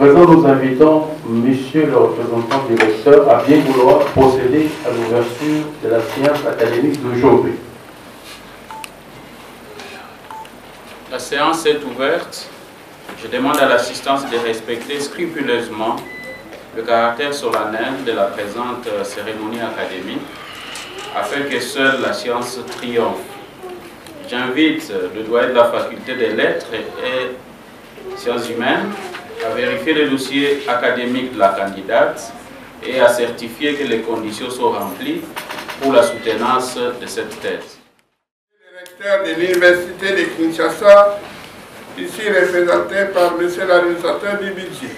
présent, nous invitons Monsieur le représentant directeur à bien vouloir procéder à l'ouverture de la séance académique d'aujourd'hui. La séance est ouverte. Je demande à l'assistance de respecter scrupuleusement le caractère solennel de la présente cérémonie académique afin que seule la science triomphe. J'invite le doyen de la faculté des lettres et sciences humaines à vérifier le dossier académique de la candidate et à certifier que les conditions sont remplies pour la soutenance de cette thèse. Le recteur de l'Université de Kinshasa, ici représenté par M. l'administrateur du budget,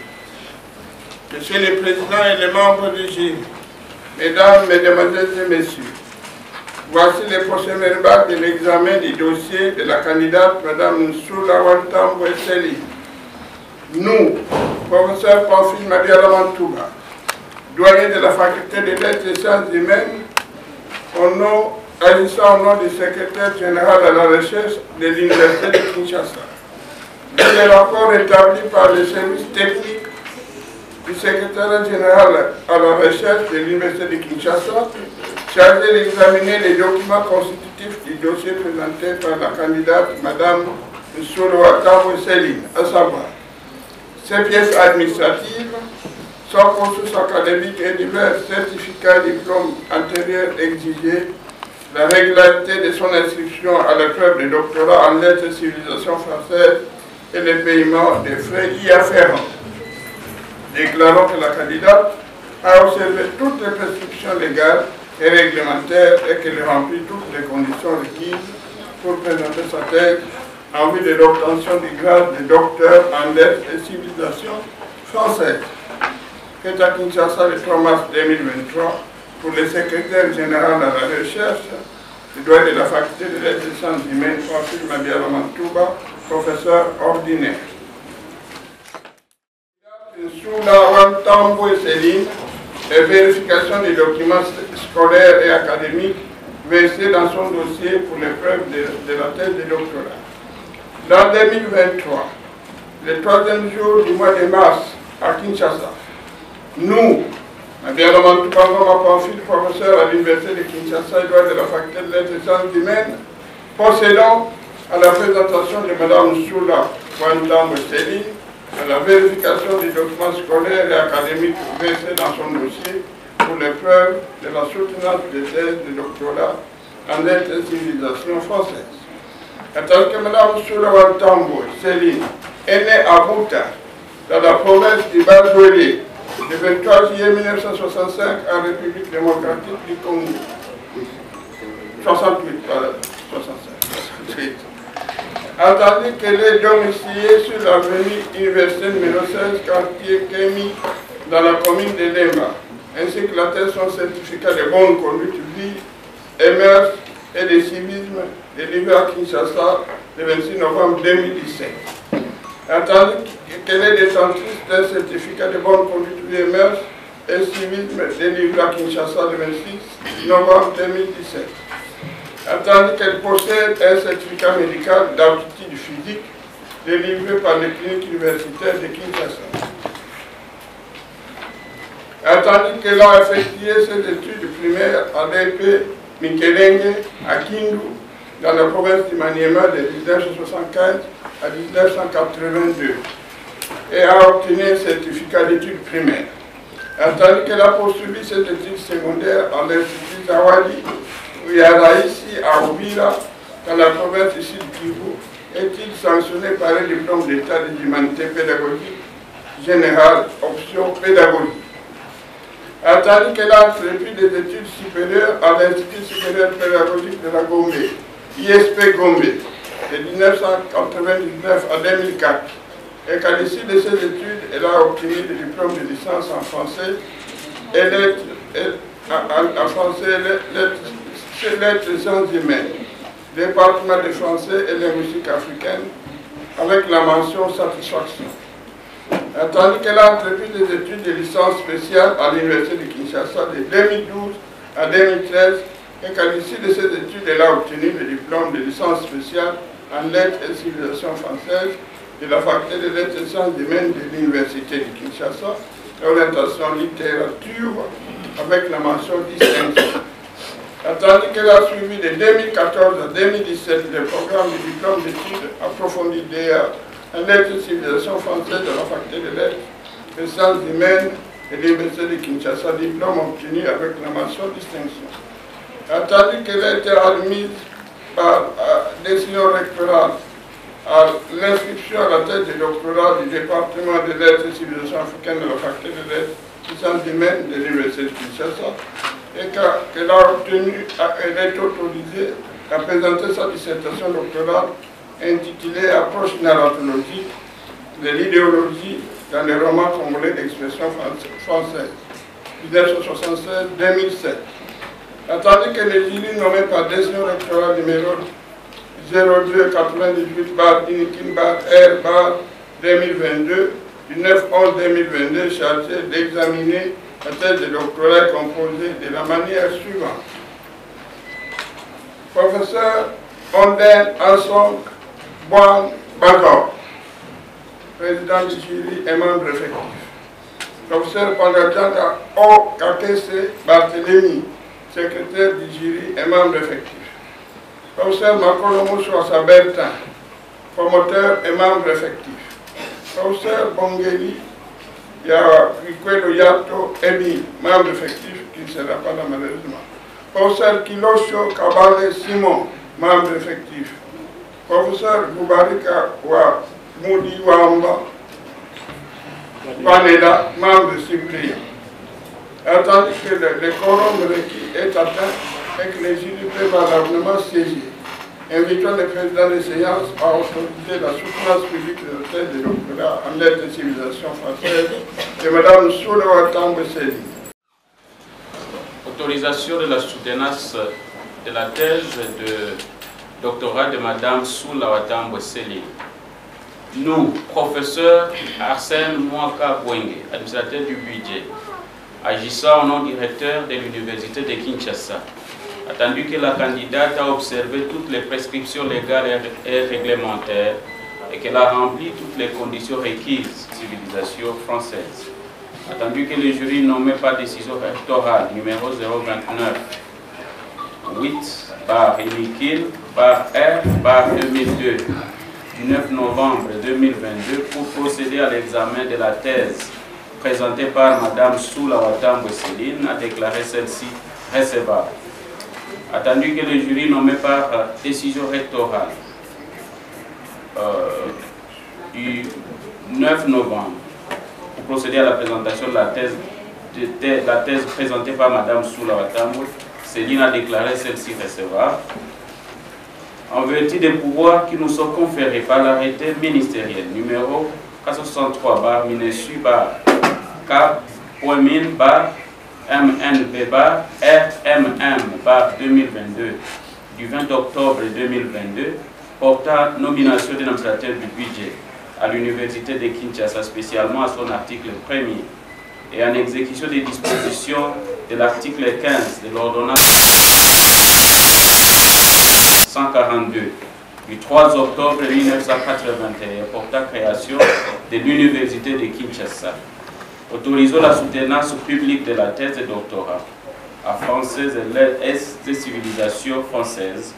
Monsieur le Président et les membres du jury, Mesdames, Mesdemoiselles et Messieurs, voici les procès verbal de l'examen du dossier de la candidate Mme Nsoula Wantambo Céline. Nous, professeur Pamphile Mabiala-Mantouba, doyen de la faculté des lettres et sciences humaines, agissant au nom du secrétaire général à la recherche de l'Université de Kinshasa, le rapport établi par le service technique du secrétaire général à la recherche de l'Université de Kinshasa, chargé d'examiner les documents constitutifs du dossier présenté par la candidate Mme Nsoula Wantambo Céline, à savoir ces pièces administratives, son cursus académique et divers certificats et diplômes antérieurs exigés, la régularité de son inscription à l'épreuve de doctorat en lettres et civilisation française et le paiement des frais y afférents. Déclarons que la candidate a observé toutes les prescriptions légales et réglementaires et qu'elle remplit toutes les conditions requises pour présenter sa thèse en vue de l'obtention du grade de docteur en lettres et civilisation française. Fait à Kinshasa le 3 mars 2023 pour le secrétaire général à la recherche, le doyen de la faculté de lettres et sciences humaines, Pamphile Mabiala-Mantouba, professeur ordinaire. Nsoula Wantambo Céline et vérification des documents scolaires et académiques versés dans son dossier pour l'épreuve de la thèse de doctorat. En 2023, le troisième jour du mois de mars à Kinshasa, nous, Mabiala-Mantouba Pamphile, professeur à l'Université de Kinshasa et doyen de la faculté de lettres et sciences humaines, procédons à la présentation de Mme Nsoula Wantambo Céline, à la vérification des documents scolaires et académiques versés dans son dossier pour l'épreuve de la soutenance des thèses de doctorat en lettres et civilisation française. Tant que Mme Nsoula Wantambo Céline est née à Bouta, dans la province du Bas-Jouélé, le 23 juillet 1965 en République démocratique du Congo. 68. Entendu qu'elle est domiciliée sur l'avenue Université numéro 16, quartier Kémi, dans la commune de Lemba, ainsi que l'atteste son certificat de bonne conduite, vie et mœurs et de civisme délivré à Kinshasa le 26 novembre 2017. Entendu qu'elle est détentrice d'un certificat de bonne conduite, vie et mœurs et civisme délivré à Kinshasa le 26 novembre 2017. Entendu qu'elle possède un certificat médical d'aptitude physique délivré par les cliniques universitaires de Kinshasa. Entendu qu'elle a effectué ses études primaires à l'EP Mikelenge à Kindu, dans la province du Maniema de 1975 à 1982, et a obtenu un certificat d'études primaires. Entendu qu'elle a poursuivi ses études secondaires à l'Institut Zawadi, ici à Ouvira, dans la province du Sud Kivu, est-il sanctionné par un diplôme d'état des humanités pédagogiques générales, option pédagogique. Entendu qu'elle a entrepris des études supérieures à l'Institut supérieur pédagogique de la Gombe, ISP Gombe, de 1999 à 2004, et qu'à l'issue de ses études, elle a obtenu le diplôme de licence en français et lettres et sciences humaines, département de français et linguistique africaine, avec la mention satisfaction. Entendu qu'elle a entrepris des études de licence spéciale à l'Université de Kinshasa de 2012 à 2013 et qu'à l'issue de ces études, elle a obtenu le diplôme de licence spéciale en lettres et civilisation française de la faculté de lettres et sciences humaines de l'Université de Kinshasa, l'orientation littérature avec la mention distinction. Tandis qu'elle a suivi de 2014 à 2017 le programme du diplôme d'études approfondies en lettres et civilisation française de la faculté de lettres et sciences humaines de l'Université de Kinshasa, diplôme obtenu avec la mention distinction. Tandis qu'elle a été admise par décision rectorale à l'inscription à la thèse de doctorat du département des lettres et civilisations africaines de la faculté de lettres et sciences humaines de l'Université de Kinshasa, et qu'elle a obtenu, elle est autorisée à présenter sa dissertation doctorale intitulée Approche narratologique de l'idéologie dans les romans congolais d'expression française, 1976-2007. Tandis que le jury nommé par décision rectorale numéro 02-98-INIKIN-R-2022 du 9-11-2022 chargé d'examiner la thèse de doctorat composée de la manière suivante. Professeur Onden Anson Boan Bagor, président du jury et membre effectif. Professeur Pangadjanda O. Kakese Barthélémy, secrétaire du jury et membre effectif. Professeur Makolomo Soasa Bertin, promoteur et membre effectif. Professeur Bongeli Yakwelo Yato Emi, membre effectif, qui ne sera pas là malheureusement. Professeur Kilosho Kabale Simon, membre effectif. Professeur Goubarika Moudi Wamba Vaneda, membre suppléant. Tandis que le quorum requis est atteint et que les jurys peuvent valablement saisir. Invitons le président des séances à autoriser la soutenance publique de la thèse de doctorat en lettres et civilisation française de Mme Soula Watambo Céline. Autorisation de la soutenance de la thèse de doctorat de Mme Soula Watambo Céline. Nous, professeur Arsène Mwaka Bwenge, administrateur du budget, agissant au nom directeur de l'Université de Kinshasa, attendu que la candidate a observé toutes les prescriptions légales et réglementaires et qu'elle a rempli toutes les conditions requises, civilisation française. Attendu que le jury nommé par décision rectorale numéro 029 8/INIKIN/R/2002 du 9 novembre 2022 pour procéder à l'examen de la thèse présentée par Mme Soula Watambo Céline a déclaré celle-ci recevable. Attendu que le jury nommé par décision rectorale du 9 novembre pour procéder à la présentation de la thèse présentée par Mme Soula Watambo Céline a déclaré celle-ci recevable. En vertu des pouvoirs qui nous sont conférés par l'arrêté ministériel numéro 463/MNB/RMM/2022 du 20 octobre 2022 portant nomination de l'administrateur du budget à l'Université de Kinshasa, spécialement à son article 1er et en exécution des dispositions de l'article 15 de l'ordonnance 142 du 3 octobre 1981 portant création de l'Université de Kinshasa. Autorisons la soutenance publique de la thèse de doctorat à française et lettres et civilisation française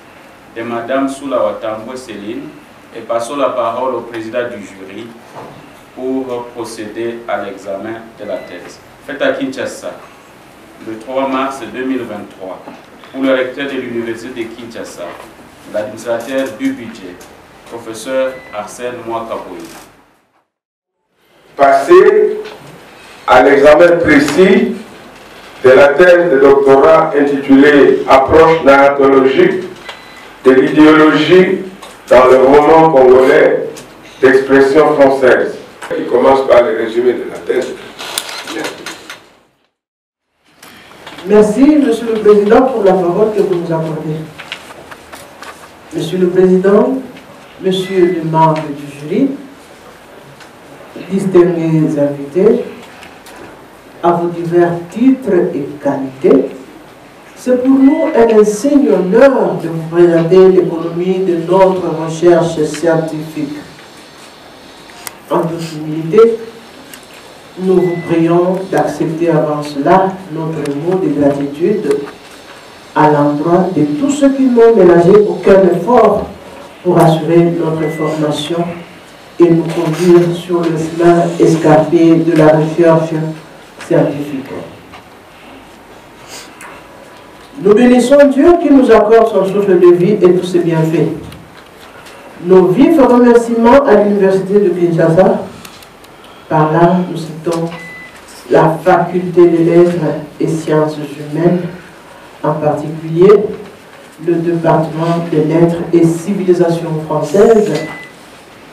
de Mme Soula Watambo Céline et passons la parole au président du jury pour procéder à l'examen de la thèse. Faite à Kinshasa le 3 mars 2023 pour le recteur de l'Université de Kinshasa, l'administrateur du budget, professeur Arsène Mwaka Bwenge. Passer à l'examen précis de la thèse de doctorat intitulée Approche narratologique de l'idéologie dans le roman congolais d'expression française, qui commence par le résumé de la thèse. Merci, Monsieur le Président, pour la parole que vous nous accordez. Monsieur le Président, Monsieur le membre du jury, distingués invités, à vos divers titres et qualités, c'est pour nous un insigne honneur de vous présenter l'économie de notre recherche scientifique. En toute humilité, nous vous prions d'accepter avant cela notre mot de gratitude à l'endroit de tous ceux qui m'ont ménagé aucun effort pour assurer notre formation et nous conduire sur le chemin escarpé de la recherche scientifique. Nous bénissons Dieu qui nous accorde son souffle de vie et tous ses bienfaits. Nos vifs remerciements à l'Université de Kinshasa. Par là, nous citons la faculté des lettres et sciences humaines, en particulier le département des lettres et civilisations françaises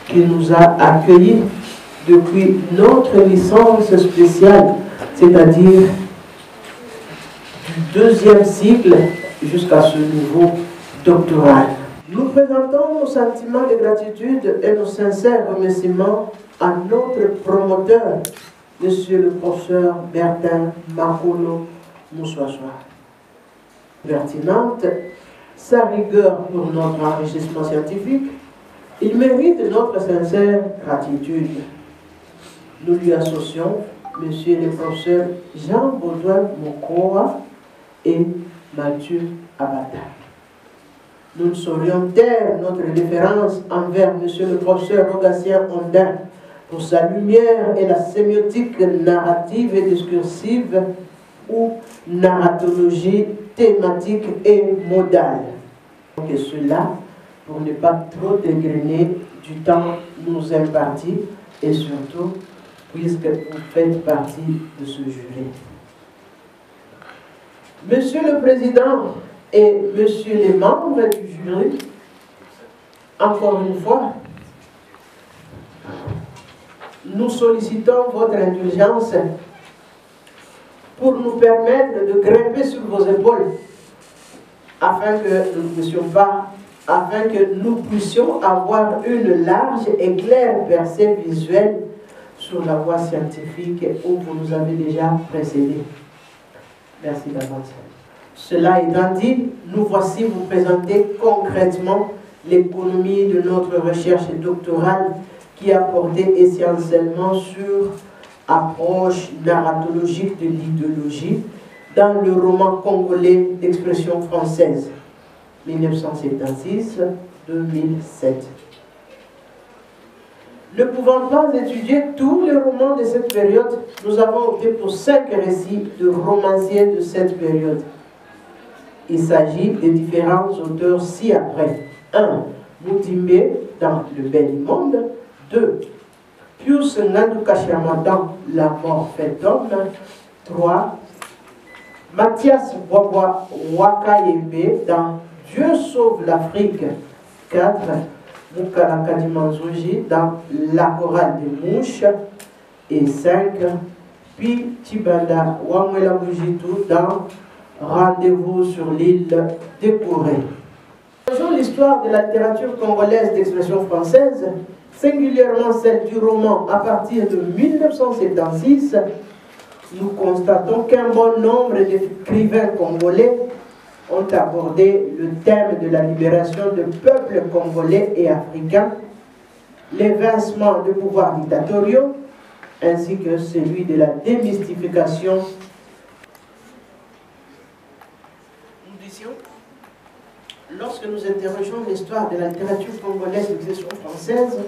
qui nous a accueillis depuis notre licence spéciale, c'est-à-dire du 2e cycle jusqu'à ce niveau doctoral. Nous présentons nos sentiments de gratitude et nos sincères remerciements à notre promoteur, Monsieur le professeur Bertin Makolo Moussouassoua. Pertinente, sa rigueur pour notre enrichissement scientifique, il mérite notre sincère gratitude. Nous lui associons Monsieur le professeur Jean Baudouin Mokoa et Mathieu Abata. Nous ne saurions taire notre référence envers Monsieur le professeur Rogatien Ondin pour sa lumière et la sémiotique narrative et discursive ou narratologie thématique et modale. Et cela pour ne pas trop dégrainer du temps nous imparti et surtout puisque vous faites partie de ce jury. Monsieur le Président et Monsieur les membres du jury, encore une fois, nous sollicitons votre indulgence pour nous permettre de grimper sur vos épaules afin que nous puissions avoir une large et claire percée visuelle sur la voie scientifique où vous nous avez déjà précédés. Merci d'avance. Cela étant dit, nous voici vous présenter concrètement l'économie de notre recherche doctorale qui a porté essentiellement sur approche narratologique de l'idéologie dans le roman congolais d'expression française 1976-2007. Ne pouvant pas étudier tous les romans de cette période, nous avons opté pour 5 récits de romanciers de cette période. Il s'agit des différents auteurs ci-après. 1. Moutimbe dans Le Bel Monde. 2. Pius Ngandou-Kachama dans La mort faite d'homme. 3. Mathias Boisbois Wakayembe dans Dieu sauve l'Afrique. 4. Moukala Kadimanzoji dans La chorale des mouches. Et 5. Puis Tibanda Wamwela Boujitou dans Rendez-vous sur l'île des Corées. L'histoire de la littérature congolaise d'expression française, singulièrement celle du roman à partir de 1976, nous constatons qu'un bon nombre d'écrivains congolais ont abordé le thème de la libération de peuples congolais et africains, l'évincement de pouvoirs dictatoriaux, ainsi que celui de la démystification. Lorsque nous interrogeons l'histoire de la littérature congolaise d'expression française,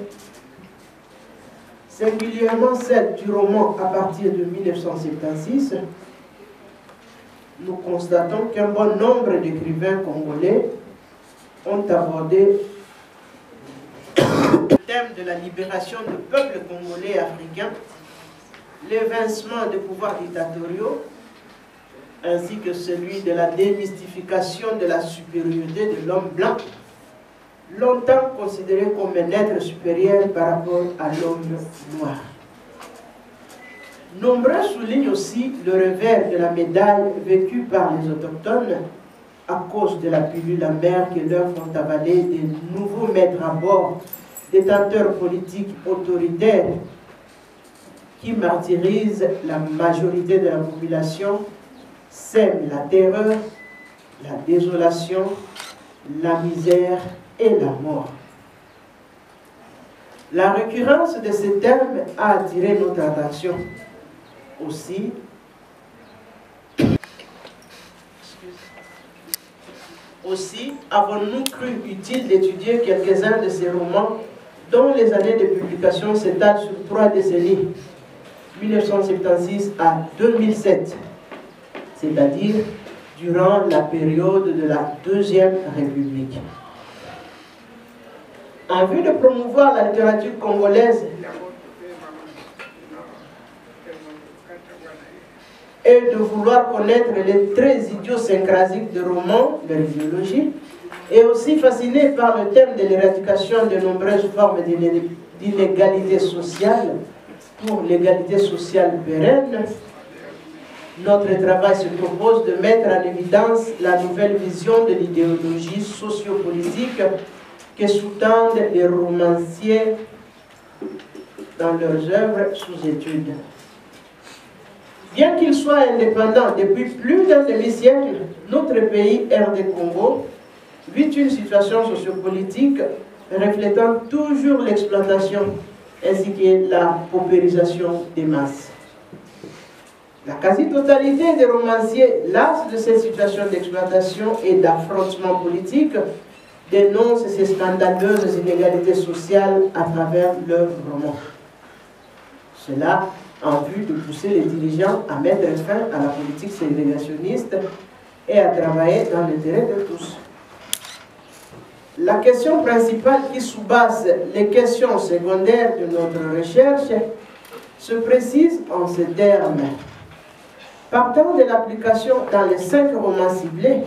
singulièrement celle du roman à partir de 1976, nous constatons qu'un bon nombre d'écrivains congolais ont abordé le thème de la libération de peuples congolais et africains, l'évincement des pouvoirs dictatoriaux, ainsi que celui de la démystification de la supériorité de l'homme blanc, longtemps considéré comme un être supérieur par rapport à l'homme noir. Nombreux soulignent aussi le revers de la médaille vécue par les autochtones à cause de la pilule amère que leur font avaler des nouveaux maîtres à bord, détenteurs politiques autoritaires qui martyrisent la majorité de la population, sèment la terreur, la désolation, la misère et la mort. La récurrence de ces termes a attiré notre attention. Aussi avons-nous cru utile d'étudier quelques-uns de ces romans dont les années de publication s'étalent sur 3 décennies, 1976 à 2007, c'est-à-dire durant la période de la Deuxième République. En vue de promouvoir la littérature congolaise et de vouloir connaître les traits idiosyncrasiques de romans, leur idéologie, et aussi fasciné par le thème de l'éradication de nombreuses formes d'inégalité sociale pour l'égalité sociale pérenne, notre travail se propose de mettre en évidence la nouvelle vision de l'idéologie sociopolitique que sous-tendent les romanciers dans leurs œuvres sous étude. Bien qu'il soit indépendant depuis plus d'un demi-siècle, notre pays, RD Congo, vit une situation sociopolitique reflétant toujours l'exploitation ainsi que la paupérisation des masses. La quasi-totalité des romanciers, las de cette situation d'exploitation et d'affrontement politique, dénoncent ces scandaleuses inégalités sociales à travers leurs romans. Cela en vue de pousser les dirigeants à mettre fin à la politique ségrégationniste et à travailler dans l'intérêt de tous. La question principale qui sous-basse les questions secondaires de notre recherche se précise en ces termes. Partant de l'application dans les 5 romans ciblés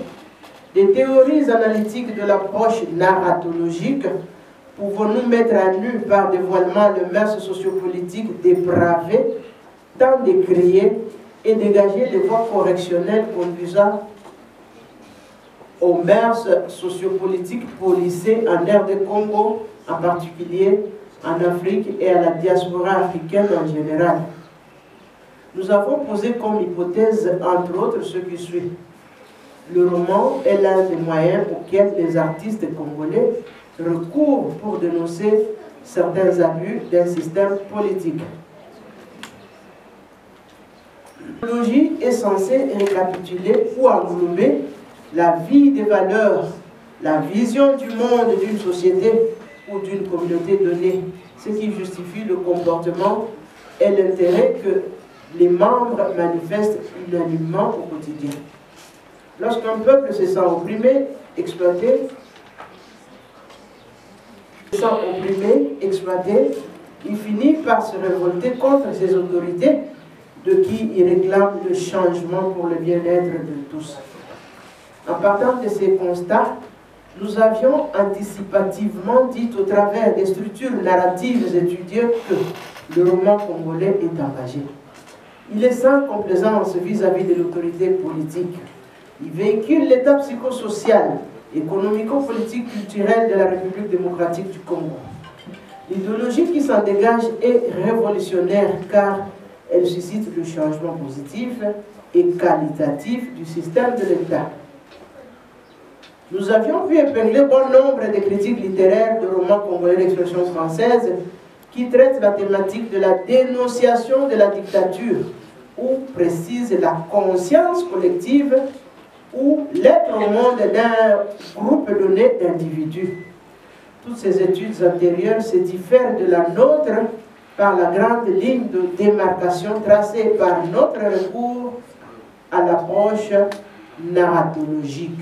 des théories analytiques de l'approche narratologique, pouvons-nous mettre à nu par dévoilement le mœurs sociopolitique dépravé, tant décrié, et dégager les voies correctionnelles conduisant aux mœurs sociopolitiques policées en RD Congo, en particulier en Afrique et à la diaspora africaine en général. Nous avons posé comme hypothèse, entre autres, ce qui suit. Le roman est l'un des moyens auxquels les artistes congolais recourent pour dénoncer certains abus d'un système politique. L'idéologie est censée récapituler ou englober la vie des valeurs, la vision du monde d'une société ou d'une communauté donnée, ce qui justifie le comportement et l'intérêt que les membres manifestent unanimement au quotidien. Lorsqu'un peuple se sent opprimé, exploité, il finit par se révolter contre ses autorités, de qui il réclame le changement pour le bien-être de tous. En partant de ces constats, nous avions anticipativement dit au travers des structures narratives étudiées que le roman congolais est engagé. Il est sans complaisance vis-à-vis de l'autorité politique. Il véhicule l'état psychosocial, économico-politique, culturel de la République démocratique du Congo. L'idéologie qui s'en dégage est révolutionnaire car elle suscite le changement positif et qualitatif du système de l'État. Nous avions pu épingler bon nombre de critiques littéraires de romans congolais d'expression française qui traitent la thématique de la dénonciation de la dictature ou précisent la conscience collective ou l'être au monde d'un groupe donné d'individus. Toutes ces études antérieures se diffèrent de la nôtre par la grande ligne de démarcation tracée par notre recours à l'approche narratologique.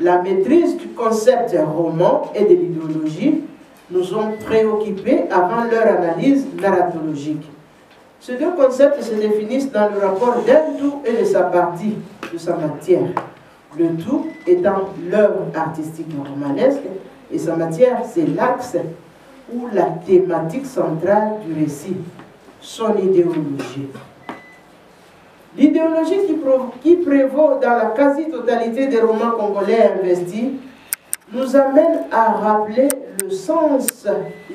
La maîtrise du concept roman et de l'idéologie nous ont préoccupés avant leur analyse narratologique. Ces deux concepts se définissent dans le rapport d'un tout et de sa partie, de sa matière. Le tout étant l'œuvre artistique romanesque et sa matière, c'est l'axe ou la thématique centrale du récit, son idéologie. L'idéologie qui prévaut dans la quasi-totalité des romans congolais investis nous amène à rappeler le sens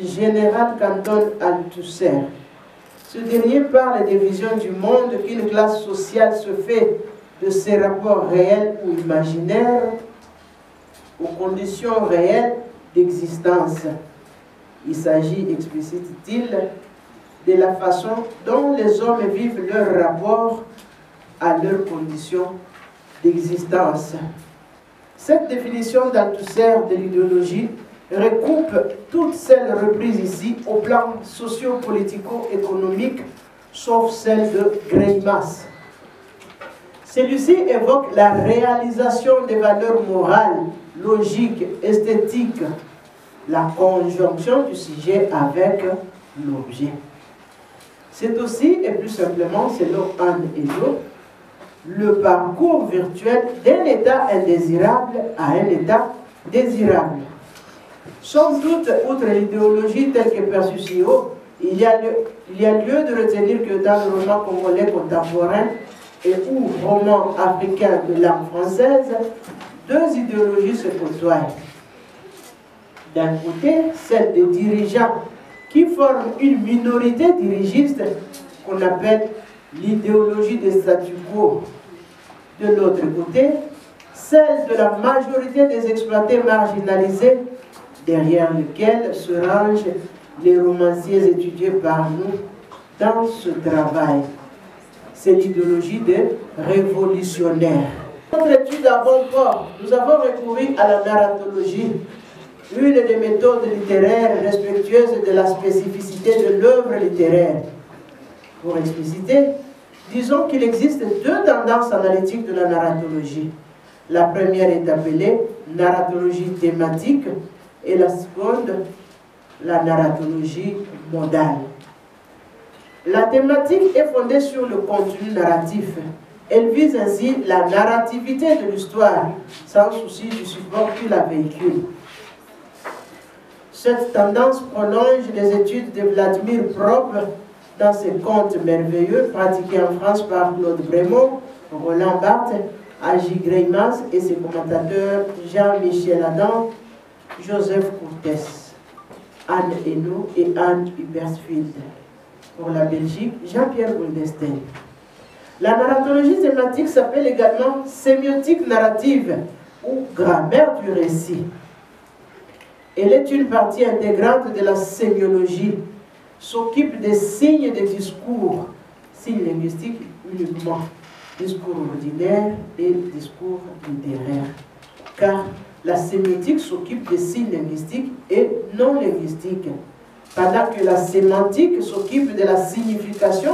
général qu'en donne Althusser. Ce dernier parle des visions du monde qu'une classe sociale se fait de ses rapports réels ou imaginaires aux conditions réelles d'existence. Il s'agit, explicite-t-il, de la façon dont les hommes vivent leur rapport à leurs conditions d'existence. Cette définition d'Althusser de l'idéologie recoupe toutes celles reprises ici au plan socio-politico-économique, sauf celle de Greimas. Celui-ci évoque la réalisation des valeurs morales, logiques, esthétiques, la conjonction du sujet avec l'objet. C'est aussi, et plus simplement, selon Anne Edo, le parcours virtuel d'un état indésirable à un état désirable. Sans doute, outre l'idéologie telle que perçue si haut, il y a lieu de retenir que dans le roman congolais contemporain et ou roman africain de langue française, deux idéologies se côtoient. D'un côté, celle des dirigeants qui forment une minorité dirigiste qu'on appelle l'idéologie des statu quo. De l'autre côté, celle de la majorité des exploités marginalisés, derrière lesquels se rangent les romanciers étudiés par nous dans ce travail. C'est l'idéologie des révolutionnaires. Dans notre étude avant-port, nous avons recouru à la narratologie, une des méthodes littéraires respectueuses de la spécificité de l'œuvre littéraire. Pour expliciter, disons qu'il existe deux tendances analytiques de la narratologie. La première est appelée narratologie thématique et la seconde, la narratologie modale. La thématique est fondée sur le contenu narratif. Elle vise ainsi la narrativité de l'histoire, sans souci du support qui la véhicule. Cette tendance prolonge les études de Vladimir Probe dans ses contes merveilleux pratiqués en France par Claude Brémond, Roland Barthes, Agi Greimas et ses commentateurs Jean-Michel Adam, Joseph Courtès, Anne Hainaut et Anne Hubbersfield. Pour la Belgique, Jean-Pierre Goldestein. La narratologie thématique s'appelle également sémiotique narrative ou grammaire du récit. Elle est une partie intégrante de la sémiologie, s'occupe des signes des discours, signes linguistiques uniquement, discours ordinaires et discours littéraires. Car la sémiotique s'occupe des signes linguistiques et non linguistiques, pendant que la sémantique s'occupe de la signification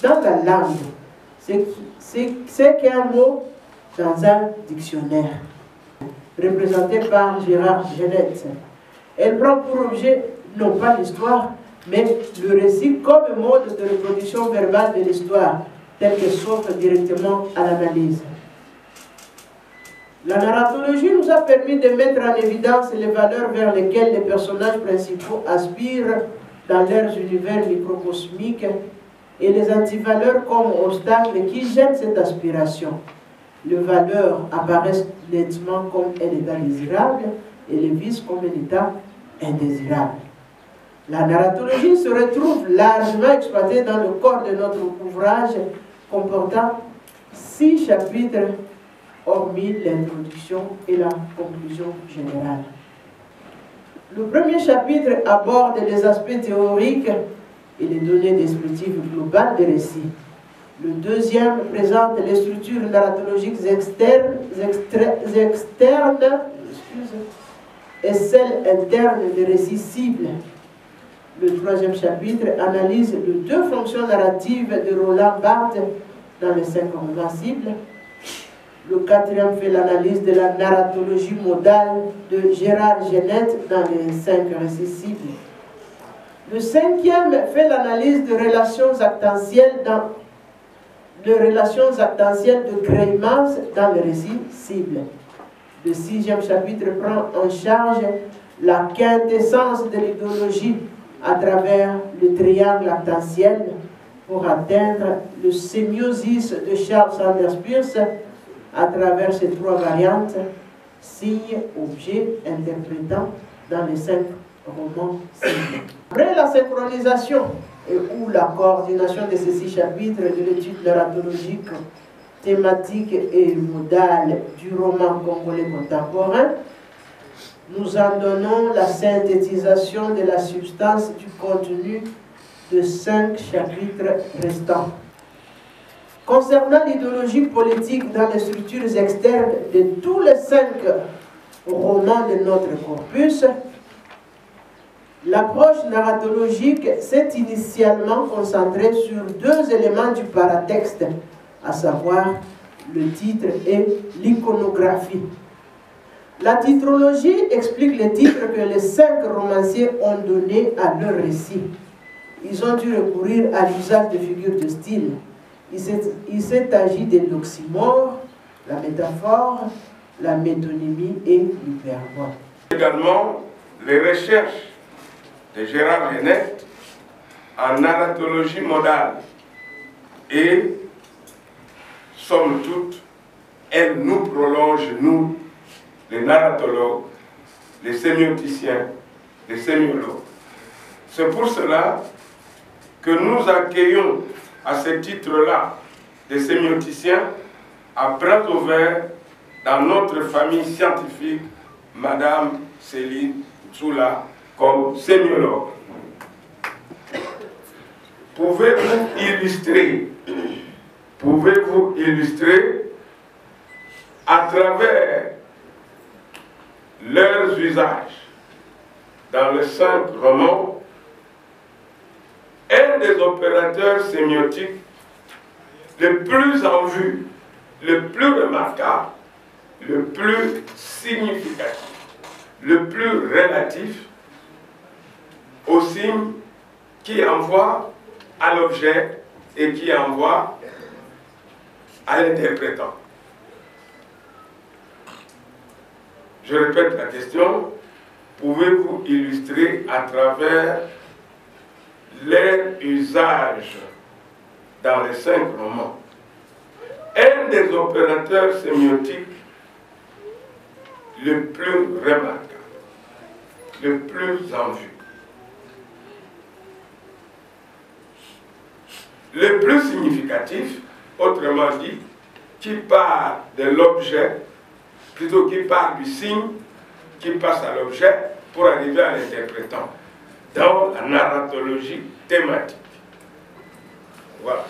dans la langue. C'est qu'un mot dans un dictionnaire, représenté par Gérard Genette. Elle prend pour objet non pas l'histoire, mais le récit comme mode de reproduction verbale de l'histoire, tel qu'elle s'offre directement à l'analyse. La narratologie nous a permis de mettre en évidence les valeurs vers lesquelles les personnages principaux aspirent dans leurs univers microcosmiques et les antivaleurs comme obstacles qui gênent cette aspiration. Les valeurs apparaissent nettement comme un état désirable et les vices comme un état indésirable. La narratologie se retrouve largement exploitée dans le corps de notre ouvrage comportant 6 chapitres, hormis l'introduction et la conclusion générale. Le premier chapitre aborde les aspects théoriques et les données descriptives globales des récits. Le deuxième présente les structures narratologiques externes et celles internes des récits cibles. Le troisième chapitre analyse les 2 fonctions narratives de Roland Barthes dans les 5 romans cibles. Le quatrième fait l'analyse de la narratologie modale de Gérard Genette dans les 5 récits cibles. Le cinquième fait l'analyse de relations actentielles de Greimas dans le récit cible. Le 6e chapitre prend en charge la quintessence de l'idéologie à travers le triangle actentiel pour atteindre le sémiosis de Charles Sanders Peirce à travers ces 3 variantes, signe, objet, interprétant dans les 5 romans cibles. Après la synchronisation et ou la coordination de ces 6 chapitres de l'étude narratologique, thématique et modale du roman congolais contemporain, nous en donnons la synthétisation de la substance du contenu de 5 chapitres restants. Concernant l'idéologie politique dans les structures externes de tous les 5 romans de notre corpus, l'approche narratologique s'est initialement concentrée sur 2 éléments du paratexte, à savoir le titre et l'iconographie. La titrologie explique les titres que les 5 romanciers ont donnés à leur récit. Ils ont dû recourir à l'usage de figures de style. Il s'est agi de l'oxymore, la métaphore, la métonymie et l'hyperbole. Également, les recherches de Gérard Genette en narratologie modale et, somme toute, elles nous prolongent, nous, les narratologues, les sémioticiens, les sémiologues. C'est pour cela que nous accueillons à ce titre-là des sémioticiens à bras ouverts dans notre famille scientifique, Madame Céline Tsula, comme sémiologue. Pouvez-vous illustrer à travers leurs usages dans les 5 romans un des opérateurs sémiotiques les plus en vue, le plus remarquable, le plus significatif, le plus relatif au signe qui envoie à l'objet et qui envoie à l'interprétant. Je répète la question, pouvez-vous illustrer à travers leur usage dans les 5 romans un des opérateurs sémiotiques le plus remarquable, le plus en vue, le plus significatif, autrement dit, qui part de l'objet, plutôt qui part du signe, qui passe à l'objet pour arriver à l'interprétant, dans la narratologie thématique. Voilà.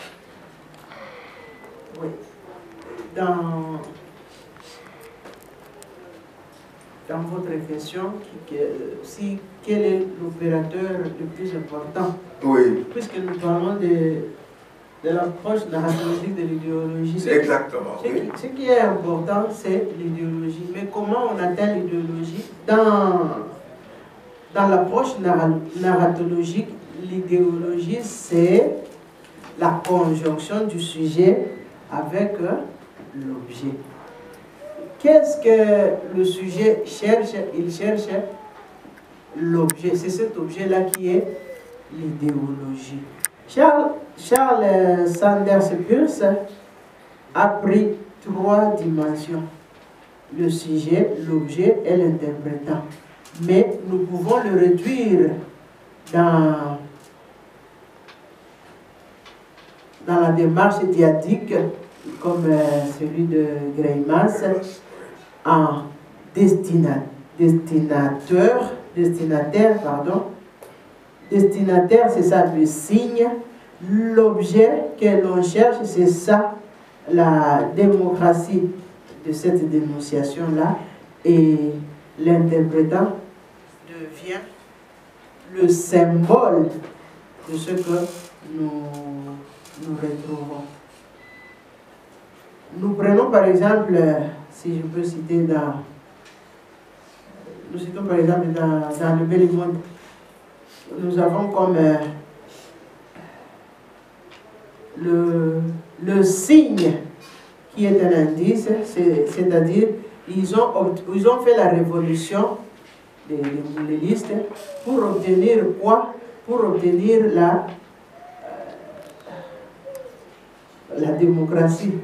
Oui. Dans votre question, quel est l'opérateur le plus important? Oui. Puisque nous parlons de l'approche narratologique de l'idéologie. Exactement. Ce qui est important, c'est l'idéologie. Mais comment on atteint l'idéologie? Dans l'approche narratologique, l'idéologie, c'est la conjonction du sujet avec l'objet. Qu'est-ce que le sujet cherche? Il cherche l'objet. C'est cet objet-là qui est l'idéologie. Charles Sanders Peirce a pris 3 dimensions. Le sujet, l'objet et l'interprétant. Mais nous pouvons le réduire dans la démarche diadique, comme celui de Greimas, en destinataire. Destinataire, c'est ça le signe. L'objet que l'on cherche, c'est ça la démocratie de cette dénonciation-là. Et l'interprétant devient le symbole de ce que nous retrouvons. Nous prenons par exemple, si je peux citer nous citons par exemple dans le Bel Monde, nous avons comme le signe qui est un indice, c'est-à-dire ils ont fait la révolution des moulélistes pour obtenir quoi? Pour obtenir la démocratie.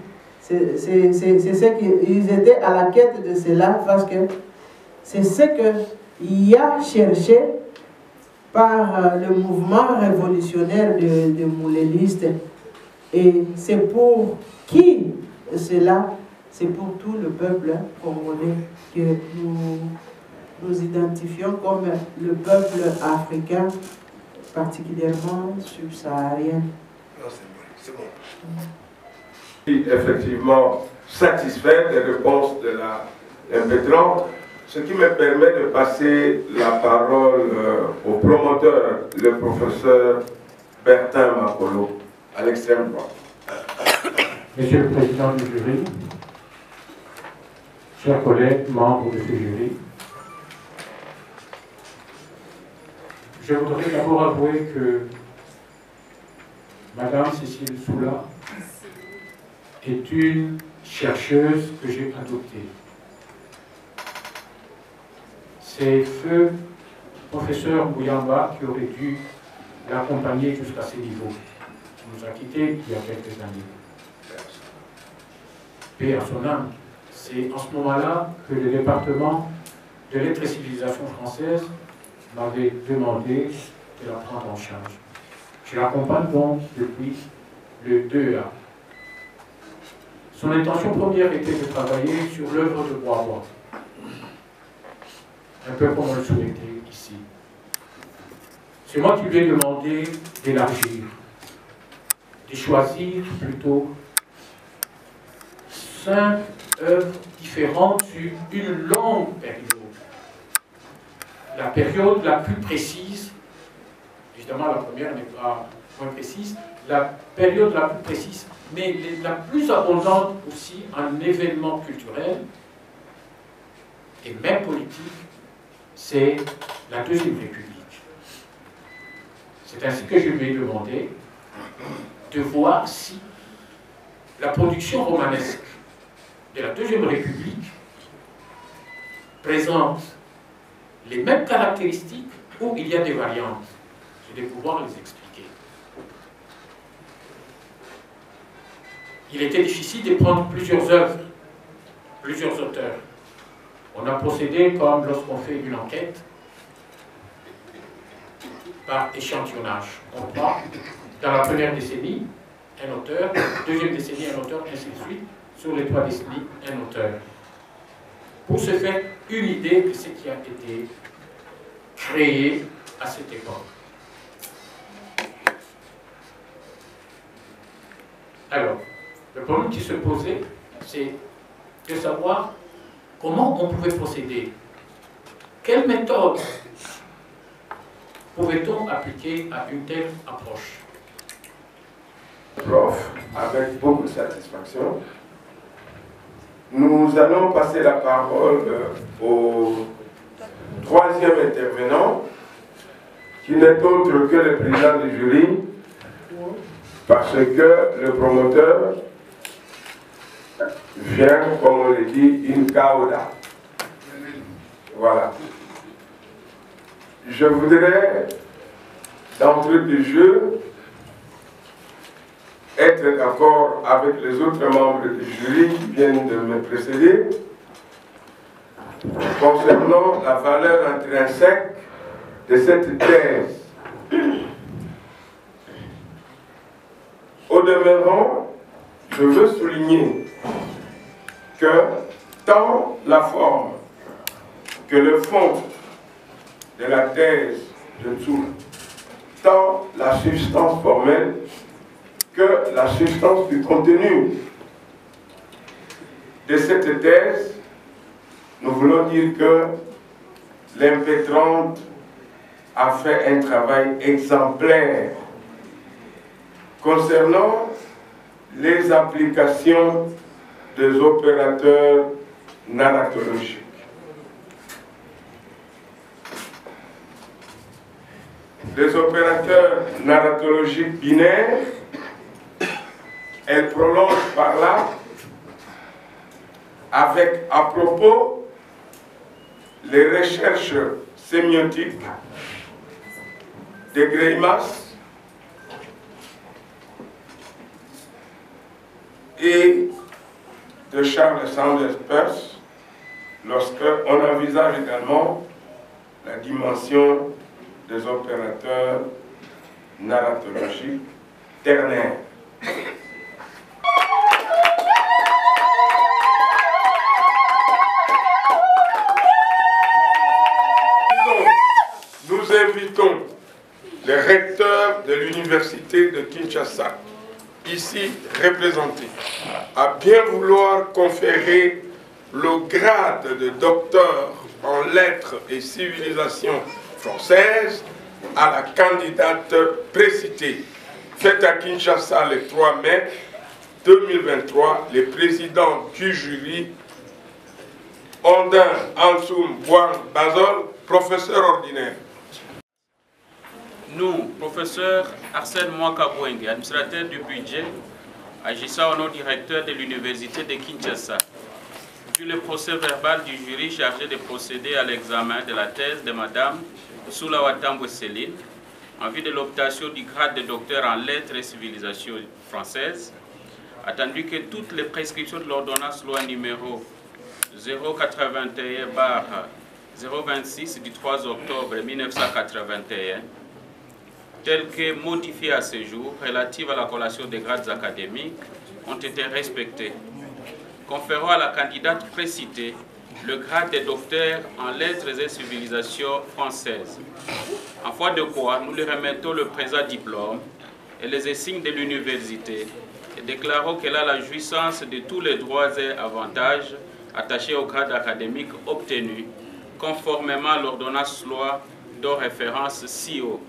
C'est ce qu'ils étaient à la quête de cela, parce que c'est ce qu'il y a cherché par le mouvement révolutionnaire des moulélistes. Et c'est pour qui cela? C'est pour tout le peuple congolais que nous identifions comme le peuple africain, particulièrement subsaharien. Non, c'est bon. Effectivement, satisfait des réponses de la impétrante, ce qui me permet de passer la parole au promoteur, le professeur Bertin Makolo, à l'extrême droite. Monsieur le Président du jury, chers collègues, membres de ce jury, je voudrais d'abord avouer que Madame Cécile Soula est une chercheuse que j'ai adoptée. C'est feu professeur Bouyamba qui aurait dû l'accompagner jusqu'à ces niveaux. Il nous a quittés il y a quelques années. Paix à son âme. C'est en ce moment-là que le département de lettres et civilisation française m'avait demandé de la prendre en charge. Je l'accompagne donc depuis le 2A. Son intention première était de travailler sur l'œuvre de Bois-Bois, un peu comme on le souhaitait ici. C'est moi qui lui ai demandé d'élargir, de choisir plutôt 5 œuvres différentes sur une longue période. La période la plus précise, évidemment la première n'est pas moins précise, la période la plus précise, mais la plus abondante aussi en événements culturels et même politiques, c'est la Deuxième République. C'est ainsi que je lui ai demandé de voir si la production romanesque de la Deuxième République présente les mêmes caractéristiques ou il y a des variantes. Je vais pouvoir les expliquer. Il était difficile de prendre plusieurs œuvres, plusieurs auteurs. On a procédé comme lorsqu'on fait une enquête, par échantillonnage. On prend dans la première décennie un auteur, deuxième décennie un auteur, ainsi de suite, sur les 3 décennies un auteur. Pour se faire une idée de ce qui a été créé à cette époque. Alors, le problème qui se posait, c'est de savoir comment on pouvait procéder. Quelle méthode pouvait-on appliquer à une telle approche? Prof, avec beaucoup de satisfaction, nous allons passer la parole au 3e intervenant, qui n'est autre que le président du jury, parce que le promoteur vient, comme on le dit, in cauda. Voilà. Je voudrais, d'entrée de jeu, être d'accord avec les autres membres du jury qui viennent de me précéder concernant la valeur intrinsèque de cette thèse. Au demeurant, je veux souligner que tant la forme que le fond de la thèse de Tsoul, tant la substance formelle que la substance du contenu de cette thèse, nous voulons dire que l'impétrante a fait un travail exemplaire concernant les applications des opérateurs narratologiques. Les opérateurs narratologiques binaires, elle prolonge par là, avec à propos les recherches sémiotiques de Greimas et de Charles Sanders Peirce, lorsqu'on envisage également la dimension des opérateurs narratologiques ternaires. le recteur de l'université de Kinshasa, ici représenté, a bien vouloir conférer le grade de docteur en lettres et civilisation française à la candidate précitée. Faite à Kinshasa le 3 mai 2023, le président du jury, Ondin Ansoum Bouang Bazol, professeur ordinaire. Nous, professeur Arsène Mwakabouenge, administrateur du budget, agissant au nom directeur de l'université de Kinshasa, vu le procès verbal du jury chargé de procéder à l'examen de la thèse de Madame Soulawatambo Céline, en vue de l'obtention du grade de docteur en lettres et civilisation française, attendu que toutes les prescriptions de l'ordonnance loi numéro 081/026 du 3 octobre 1981, telles que modifiées à ce jour, relatives à la collation des grades académiques, ont été respectées, conférant à la candidate précitée le grade de docteur en lettres et civilisation française. En foi de quoi, nous lui remettons le présent diplôme et les insignes de l'université et déclarons qu'elle a la jouissance de tous les droits et avantages attachés au grade académique obtenu, conformément à l'ordonnance loi dont référence ci-haut.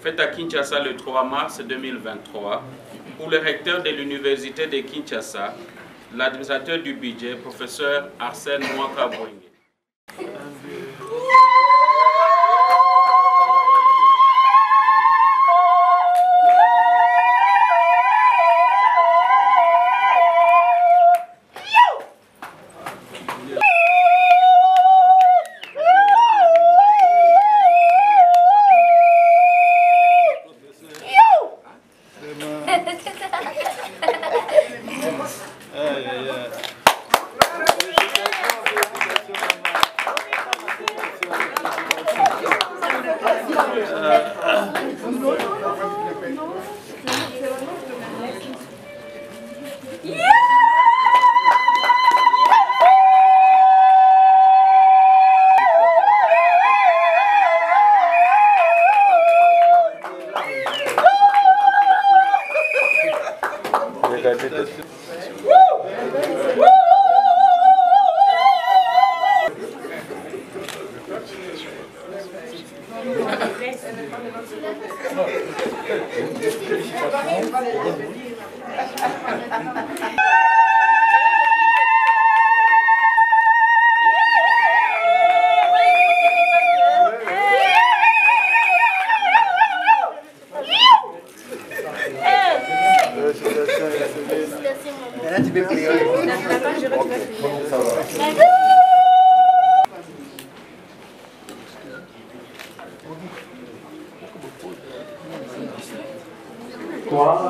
Faite à Kinshasa le 3 mars 2023, pour le recteur de l'université de Kinshasa, l'administrateur du budget, professeur Arsène Mwakabouenge.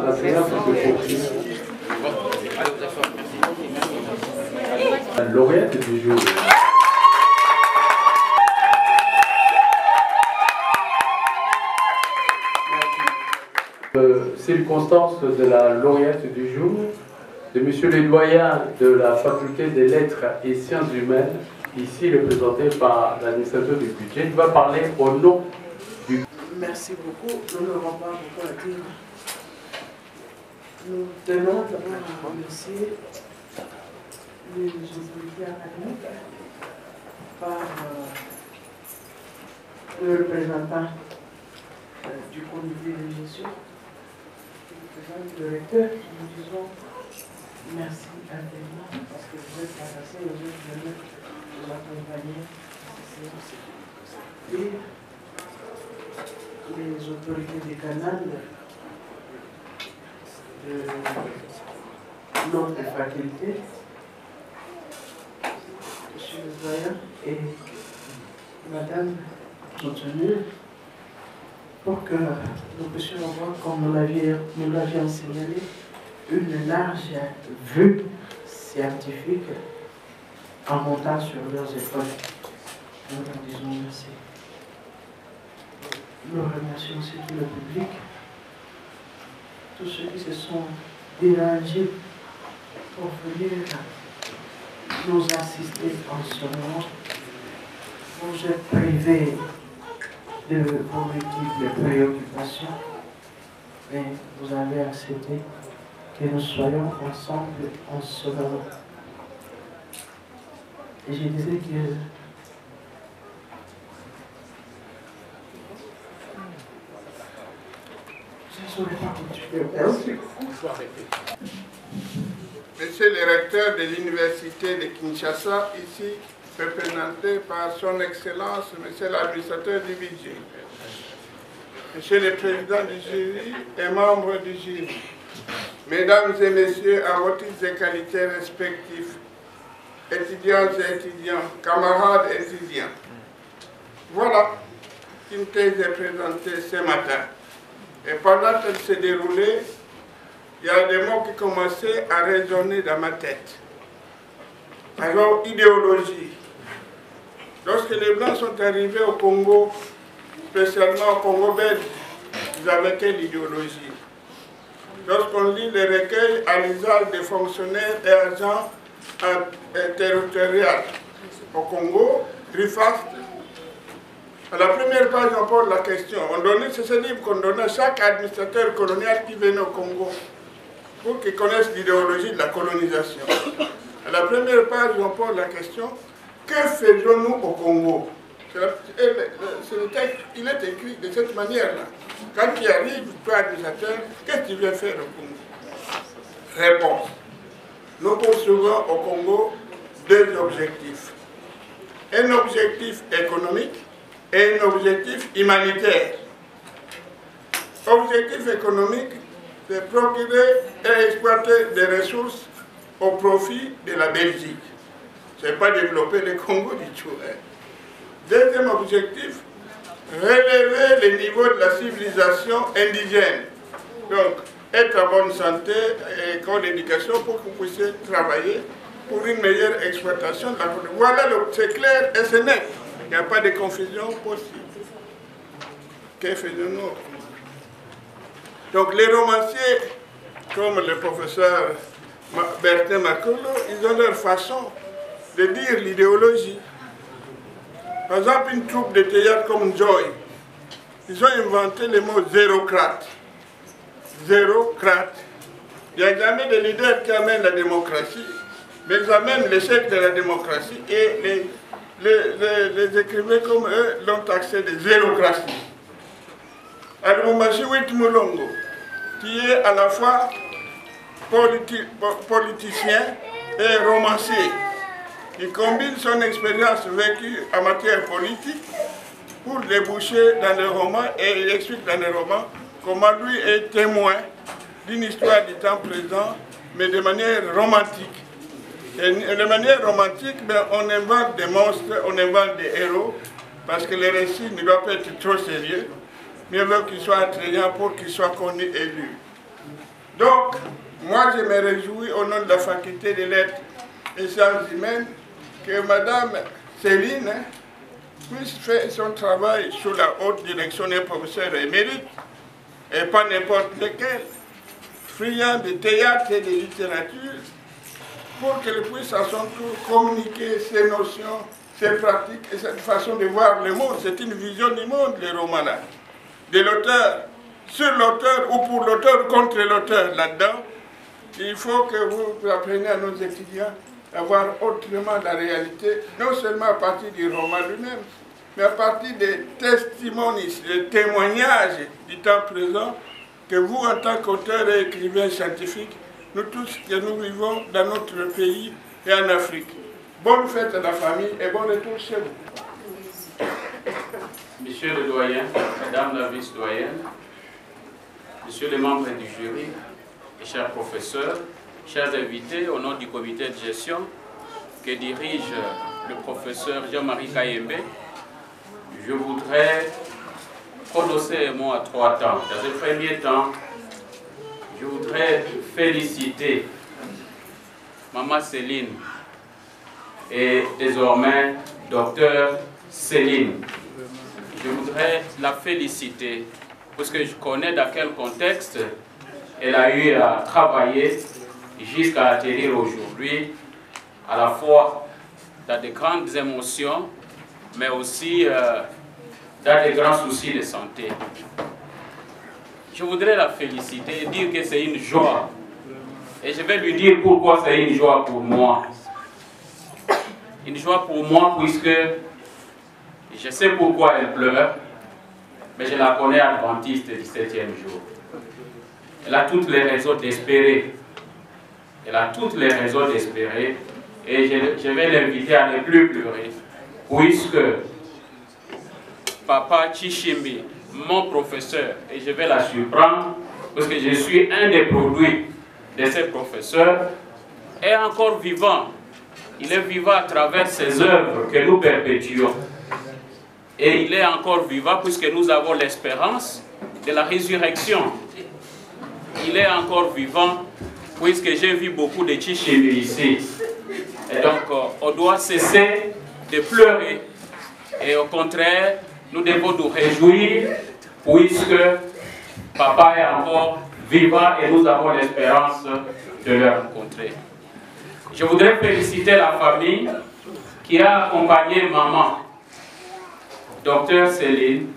La séance se poursuit. La lauréate du jour. Circonstance de la lauréate du jour, de monsieur le doyen de la faculté des lettres et sciences humaines, ici représenté par l'administrateur du budget. Il va parler au nom du... Merci beaucoup. Nous n'aurons pas beaucoup à dire. Nous tenons d'abord à remercier les autorités académiques par le représentant du comité de gestion, le président du directeur. Nous disons merci infiniment parce que vous êtes passés, vous êtes venus nous accompagner à ces séances. Et les autorités des canaux de notre faculté, monsieur le doyen et madame soutenue, pour que nous puissions avoir, comme nous l'avions signalé, une large vue scientifique en montant sur leurs épaules. Nous leur disons merci. Nous remercions aussi tout le public, tous ceux qui se sont dérangés pour venir nous assister en ce moment. Vous êtes privés de vos multiples préoccupations, mais vous avez accepté que nous soyons ensemble en ce moment. Et je disais que je ne saurais pas continuer. Merci. Monsieur le recteur de l'Université de Kinshasa, ici représenté par son Excellence, Monsieur l'administrateur du budget, Monsieur le Président du jury et membres du jury, Mesdames et Messieurs, à vos titres et qualités respectifs, étudiantes et étudiants, camarades et étudiants. Voilà une thèse est présentée ce matin. Et pendant qu'elle s'est déroulée, il y a des mots qui commençaient à résonner dans ma tête. Par exemple, idéologie. Lorsque les Blancs sont arrivés au Congo, spécialement au Congo belge, ils avaient quelle idéologie? Lorsqu'on lit les recueils à l'usage des fonctionnaires et agents territoriaux au Congo, Rifaste, à la première page, on pose la question. C'est ce livre qu'on donnait à chaque administrateur colonial qui venait au Congo pour qu'ils connaissent l'idéologie de la colonisation. À la première page, on pose la question, que faisons-nous au Congo? Le texte, il est écrit de cette manière-là. Quand tu arrives, toi, administrateur, qu'est-ce que tu viens faire au Congo? Réponse. Nous poursuivons au Congo deux objectifs. Un objectif économique et un objectif humanitaire. Objectif économique, c'est procurer et exploiter des ressources au profit de la Belgique. Ce n'est pas développer le Congo du tout. Deuxième objectif, relever le niveau de la civilisation indigène. Donc, être en bonne santé et grande éducation pour que vous puissiez travailler pour une meilleure exploitation de la production. Voilà, c'est clair et c'est net. Il n'y a pas de confusion possible. Que faisons-nous? Donc les romanciers, comme le professeur Bertin Makolo, ils ont leur façon de dire l'idéologie. Par exemple, une troupe de théâtre comme Joy, ils ont inventé le mot zérocrate. Zérocrate. Il n'y a jamais de leader qui amène la démocratie, mais ils amènent l'échec de la démocratie et les écrivains comme eux l'ont taxé de zérocratie. Alumumashi Witmulongo, qui est à la fois politicien et romancier. Il combine son expérience vécue en matière politique pour déboucher dans le roman et il explique dans le roman comment lui est témoin d'une histoire du temps présent, mais de manière romantique. Et de manière romantique, on invente des monstres, on invente des héros, parce que les récits ne doivent pas être trop sérieux, mieux vaut qu'ils soient attrayants pour qu'ils soient connus et lus. Donc, moi je me réjouis au nom de la faculté des lettres et sciences humaines que Madame Céline puisse faire son travail sous la haute direction d'un professeur émérite, et pas n'importe lequel, friand de théâtre et de littérature, pour qu'elle puisse à son tour communiquer ses notions, ses pratiques et cette façon de voir le monde. C'est une vision du monde, les romans-là. De l'auteur, sur l'auteur ou pour l'auteur, contre l'auteur là-dedans. Il faut que vous appreniez à nos étudiants à voir autrement la réalité, non seulement à partir du roman lui-même, mais à partir des testimonies, des témoignages du temps présent que vous, en tant qu'auteur et écrivain scientifique, nous tous que nous vivons dans notre pays et en Afrique. Bonne fête à la famille et bon retour chez vous. Monsieur le doyen, Madame la vice-doyenne, Monsieur les membres du jury, et chers professeurs, chers invités, au nom du comité de gestion que dirige le professeur Jean-Marie Kayembe, je voudrais prononcer un mot à trois temps. Dans un premier temps, je voudrais féliciter Maman Céline et désormais Docteur Céline. Je voudrais la féliciter parce que je connais dans quel contexte elle a eu à travailler jusqu'à atterrir aujourd'hui, à la fois dans de grandes émotions, mais aussi dans des grands soucis de santé. Je voudrais la féliciter et dire que c'est une joie. Et je vais lui dire pourquoi c'est une joie pour moi. Une joie pour moi puisque je sais pourquoi elle pleure, mais je la connais adventiste du 7e jour. Elle a toutes les raisons d'espérer. Elle a toutes les raisons d'espérer. Et je vais l'inviter à ne plus pleurer, puisque Papa Chichimbi, mon professeur, et je vais la surprendre, parce que je suis un des produits de ces professeurs, est encore vivant. Il est vivant à travers ses œuvres que nous perpétuons. Et il est encore vivant puisque nous avons l'espérance de la résurrection. Il est encore vivant puisque j'ai vu beaucoup de Chichimbi ici. Et donc, on doit cesser de pleurer. Et au contraire, nous devons nous réjouir puisque Papa est encore vivant et nous avons l'espérance de le rencontrer. Je voudrais féliciter la famille qui a accompagné maman, Docteur Céline,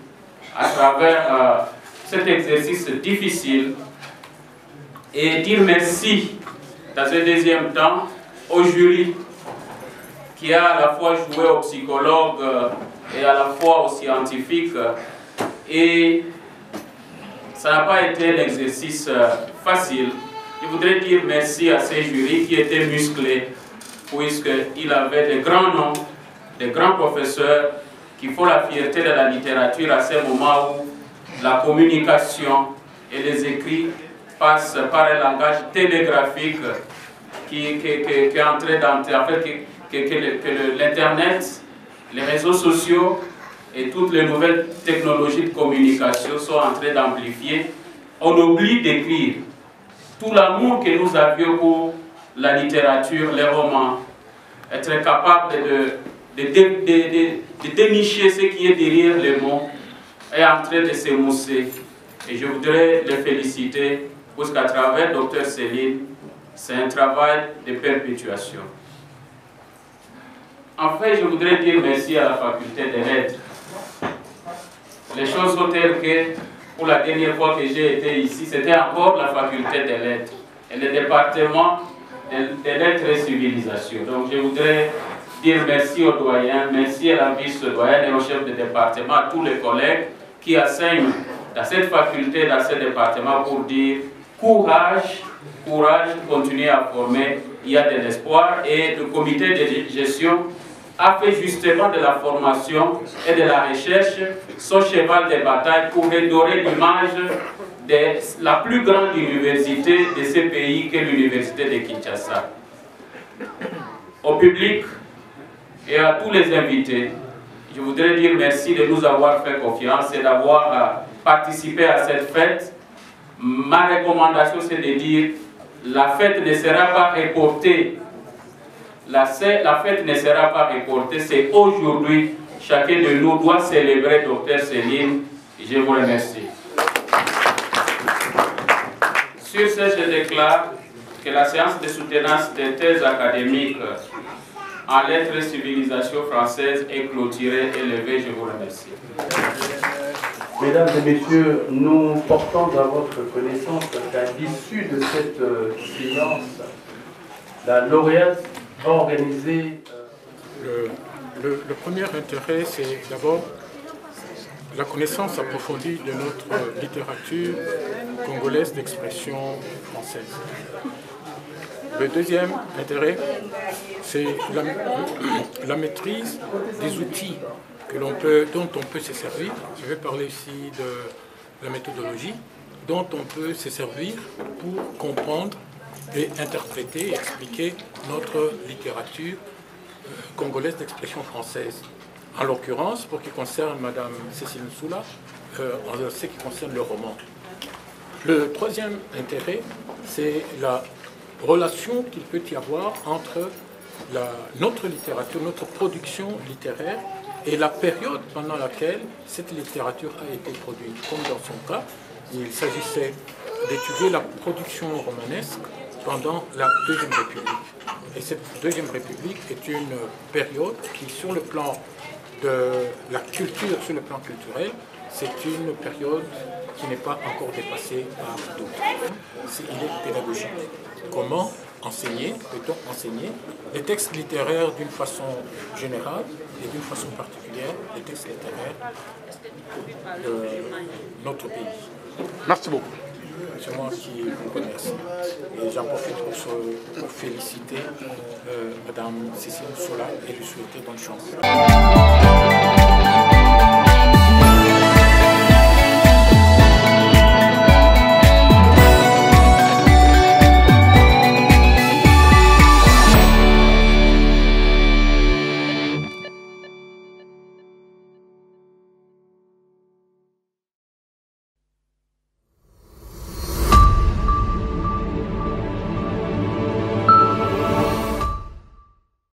à travers cet exercice difficile et dire merci dans un deuxième temps au jury qui a à la fois joué au psychologue et à la fois au scientifique. Et ça n'a pas été un exercice facile. Je voudrais dire merci à ces jurys qui étaient musclés, puisqu'ils avaient des grands noms, des grands professeurs qui font la fierté de la littérature à ces moments où la communication et les écrits passent par un langage télégraphique qui est en train d'entrer, en fait, que l'Internet, les réseaux sociaux et toutes les nouvelles technologies de communication sont en train d'amplifier. On oublie d'écrire. Tout l'amour que nous avions pour la littérature, les romans, être capable de dénicher ce qui est derrière les mots, est en train de s'émousser. Et je voudrais les féliciter, parce qu'à travers Dr Céline, c'est un travail de perpétuation. Enfin, je voudrais dire merci à la faculté des lettres. Les choses sont telles que, pour la dernière fois que j'ai été ici, c'était encore la faculté des lettres et le département des lettres et civilisations. Donc je voudrais dire merci aux doyens, merci à la vice-doyenne et au chef de département, à tous les collègues qui enseignent dans cette faculté, dans ce département, pour dire courage, courage, continuez à former, il y a de l'espoir. Et le comité de gestion a fait justement de la formation et de la recherche son cheval de bataille pour redorer l'image de la plus grande université de ce pays qu'est l'université de Kinshasa. Au public et à tous les invités, je voudrais dire merci de nous avoir fait confiance et d'avoir participé à cette fête. Ma recommandation, c'est de dire la fête ne sera pas reportée. La fête ne sera pas reportée, c'est aujourd'hui. Chacun de nous doit célébrer Dr Céline. Je vous remercie. Sur ce, je déclare que la séance de soutenance des thèses académiques en lettres et civilisation française est clôturée et levée. Je vous remercie. Mesdames et messieurs, nous portons à votre connaissance qu'à l'issue de cette séance, la lauréate va organiser... Le premier intérêt, c'est d'abord la connaissance approfondie de notre littérature congolaise d'expression française. Le deuxième intérêt, c'est la maîtrise des outils dont on peut se servir. Je vais parler ici de la méthodologie, dont on peut se servir pour comprendre et interpréter et expliquer notre littérature congolaise d'expression française. En l'occurrence, pour ce qui concerne Mme Cécile Nsoula, en ce qui concerne le roman. Le troisième intérêt, c'est la relation qu'il peut y avoir entre notre littérature, notre production littéraire et la période pendant laquelle cette littérature a été produite. Comme dans son cas, il s'agissait d'étudier la production romanesque pendant la Deuxième République. Et cette Deuxième République est une période qui, sur le plan de la culture sur le plan culturel, c'est une période qui n'est pas encore dépassée par d'autres. Il est pédagogique. Comment enseigner, peut-on enseigner les textes littéraires d'une façon générale et d'une façon particulière, les textes littéraires de notre pays. Merci beaucoup. C'est moi qui vous remercie. Et j'en profite pour féliciter Madame Cécile Sola et lui souhaiter bonne chance.